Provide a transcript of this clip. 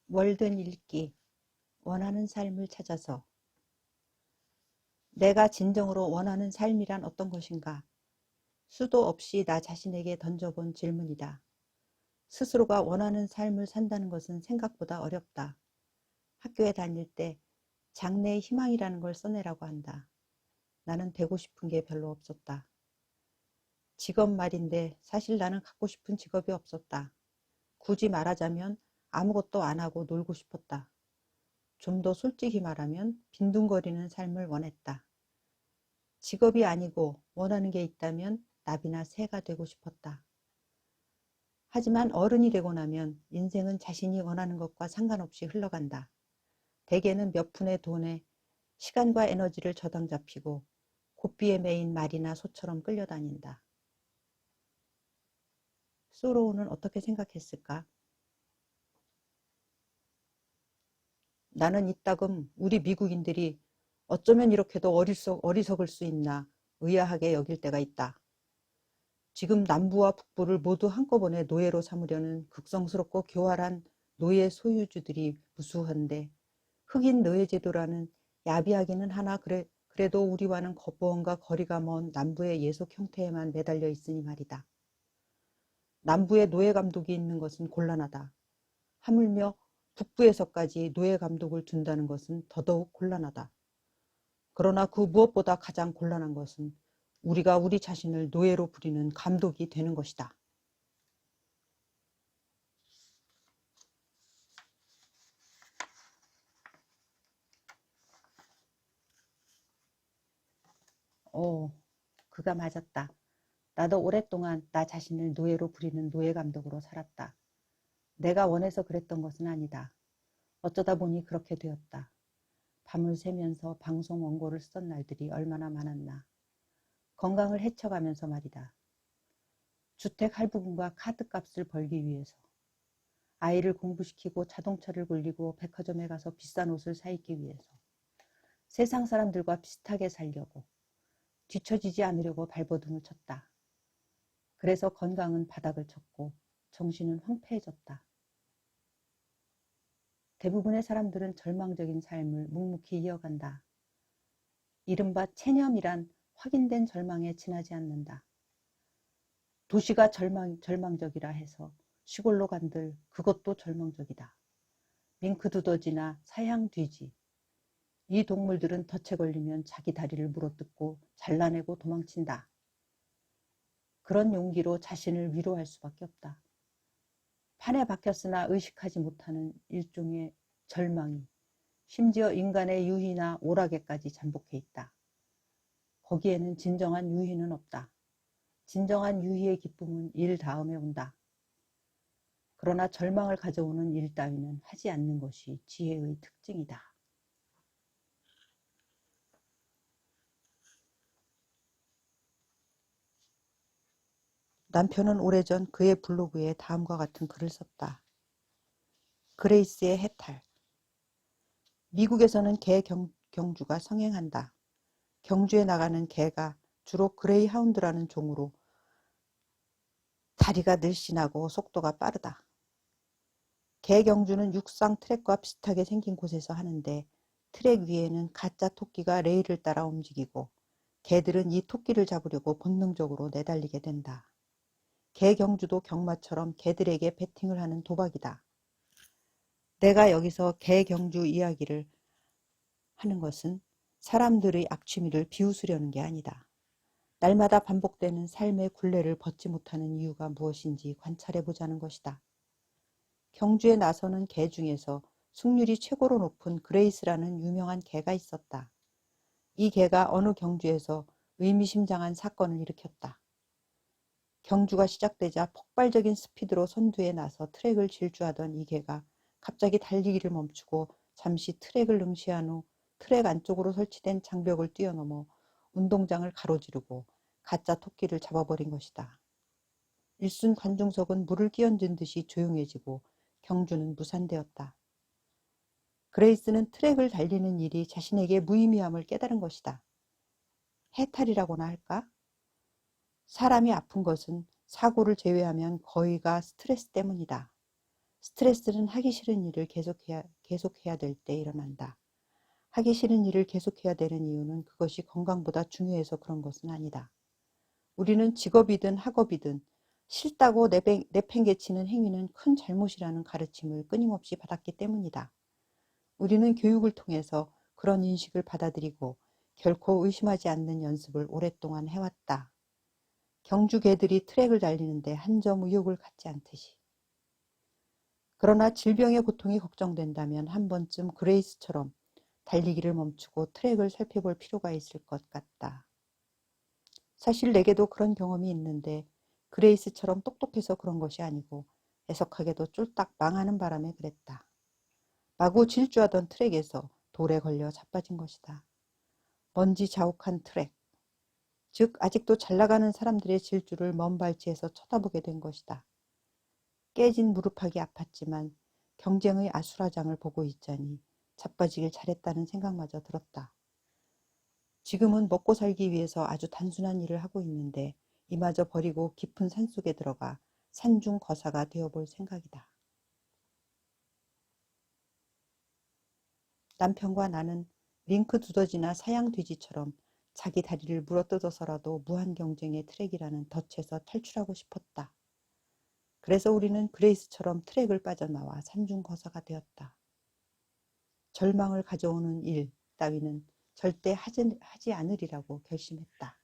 월든 읽기, 원하는 삶을 찾아서. 내가 진정으로 원하는 삶이란 어떤 것인가? 수도 없이 나 자신에게 던져본 질문이다. 스스로가 원하는 삶을 산다는 것은 생각보다 어렵다. 학교에 다닐 때 장래의 희망이라는 걸 써내라고 한다. 나는 되고 싶은 게 별로 없었다. 직업 말인데 사실 나는 갖고 싶은 직업이 없었다. 굳이 말하자면 아무것도 안 하고 놀고 싶었다. 좀 더 솔직히 말하면 빈둥거리는 삶을 원했다. 직업이 아니고 원하는 게 있다면 나비나 새가 되고 싶었다. 하지만 어른이 되고 나면 인생은 자신이 원하는 것과 상관없이 흘러간다. 대개는 몇 푼의 돈에 시간과 에너지를 저당 잡히고 고삐에 매인 말이나 소처럼 끌려다닌다. 소로우는 어떻게 생각했을까? 나는 이따금 우리 미국인들이 어쩌면 이렇게도 어리석을 수 있나 의아하게 여길 때가 있다. 지금 남부와 북부를 모두 한꺼번에 노예로 삼으려는 극성스럽고 교활한 노예 소유주들이 무수한데 흑인 노예제도라는 야비하기는 하나 그래도 우리와는 무언가 거리가 먼 남부의 예속 형태에만 매달려 있으니 말이다. 남부에 노예 감독이 있는 것은 곤란하다. 하물며 북부에서까지 노예 감독을 둔다는 것은 더더욱 곤란하다. 그러나 그 무엇보다 가장 곤란한 것은 우리가 우리 자신을 노예로 부리는 감독이 되는 것이다. 오, 그가 맞았다. 나도 오랫동안 나 자신을 노예로 부리는 노예 감독으로 살았다. 내가 원해서 그랬던 것은 아니다. 어쩌다 보니 그렇게 되었다. 밤을 새면서 방송 원고를 쓰던 날들이 얼마나 많았나. 건강을 해쳐가면서 말이다. 주택 할부금과 카드값을 벌기 위해서. 아이를 공부시키고 자동차를 굴리고 백화점에 가서 비싼 옷을 사 입기 위해서. 세상 사람들과 비슷하게 살려고. 뒤처지지 않으려고 발버둥을 쳤다. 그래서 건강은 바닥을 쳤고 정신은 황폐해졌다. 대부분의 사람들은 절망적인 삶을 묵묵히 이어간다. 이른바 체념이란 확인된 절망에 지나지 않는다. 도시가 절망적이라 해서 시골로 간들 그것도 절망적이다. 밍크 두더지나 사양 뒤지. 이 동물들은 덫에 걸리면 자기 다리를 물어뜯고 잘라내고 도망친다. 그런 용기로 자신을 위로할 수밖에 없다. 판에 박혔으나 의식하지 못하는 일종의 절망이 심지어 인간의 유희나 오락에까지 잠복해 있다. 거기에는 진정한 유희는 없다. 진정한 유희의 기쁨은 일 다음에 온다. 그러나 절망을 가져오는 일 따위는 하지 않는 것이 지혜의 특징이다. 남편은 오래전 그의 블로그에 다음과 같은 글을 썼다. 그레이스의 해탈. 미국에서는 개 경주가 성행한다. 경주에 나가는 개가 주로 그레이하운드라는 종으로 다리가 늘씬하고 속도가 빠르다. 개 경주는 육상 트랙과 비슷하게 생긴 곳에서 하는데 트랙 위에는 가짜 토끼가 레일을 따라 움직이고 개들은 이 토끼를 잡으려고 본능적으로 내달리게 된다. 개 경주도 경마처럼 개들에게 베팅을 하는 도박이다. 내가 여기서 개 경주 이야기를 하는 것은 사람들의 악취미를 비웃으려는 게 아니다. 날마다 반복되는 삶의 굴레를 벗지 못하는 이유가 무엇인지 관찰해보자는 것이다. 경주에 나서는 개 중에서 승률이 최고로 높은 그레이스라는 유명한 개가 있었다. 이 개가 어느 경주에서 의미심장한 사건을 일으켰다. 경주가 시작되자 폭발적인 스피드로 선두에 나서 트랙을 질주하던 이 개가 갑자기 달리기를 멈추고 잠시 트랙을 응시한 후 트랙 안쪽으로 설치된 장벽을 뛰어넘어 운동장을 가로지르고 가짜 토끼를 잡아버린 것이다. 일순 관중석은 물을 끼얹은 듯이 조용해지고 경주는 무산되었다. 그레이스는 트랙을 달리는 일이 자신에게 무의미함을 깨달은 것이다. 해탈이라고나 할까? 사람이 아픈 것은 사고를 제외하면 거의가 스트레스 때문이다. 스트레스는 하기 싫은 일을 계속해야 될 때 일어난다. 하기 싫은 일을 계속해야 되는 이유는 그것이 건강보다 중요해서 그런 것은 아니다. 우리는 직업이든 학업이든 싫다고 내팽개치는 행위는 큰 잘못이라는 가르침을 끊임없이 받았기 때문이다. 우리는 교육을 통해서 그런 인식을 받아들이고 결코 의심하지 않는 연습을 오랫동안 해왔다. 경주 개들이 트랙을 달리는데 한 점 의욕을 갖지 않듯이. 그러나 질병의 고통이 걱정된다면 한 번쯤 그레이스처럼 달리기를 멈추고 트랙을 살펴볼 필요가 있을 것 같다. 사실 내게도 그런 경험이 있는데 그레이스처럼 똑똑해서 그런 것이 아니고 애석하게도 쫄딱 망하는 바람에 그랬다. 마구 질주하던 트랙에서 돌에 걸려 자빠진 것이다. 먼지 자욱한 트랙, 즉 아직도 잘 나가는 사람들의 질주를 먼 발치에서 쳐다보게 된 것이다. 깨진 무릎팍이 아팠지만 경쟁의 아수라장을 보고 있자니 자빠지길 잘했다는 생각마저 들었다. 지금은 먹고 살기 위해서 아주 단순한 일을 하고 있는데 이마저 버리고 깊은 산속에 들어가 산중 거사가 되어볼 생각이다. 남편과 나는 링크 두더지나 사양 돼지처럼 자기 다리를 물어뜯어서라도 무한 경쟁의 트랙이라는 덫에서 탈출하고 싶었다. 그래서 우리는 그레이스처럼 트랙을 빠져나와 산중 거사가 되었다. 절망을 가져오는 일 따위는 절대 하지 않으리라고 결심했다.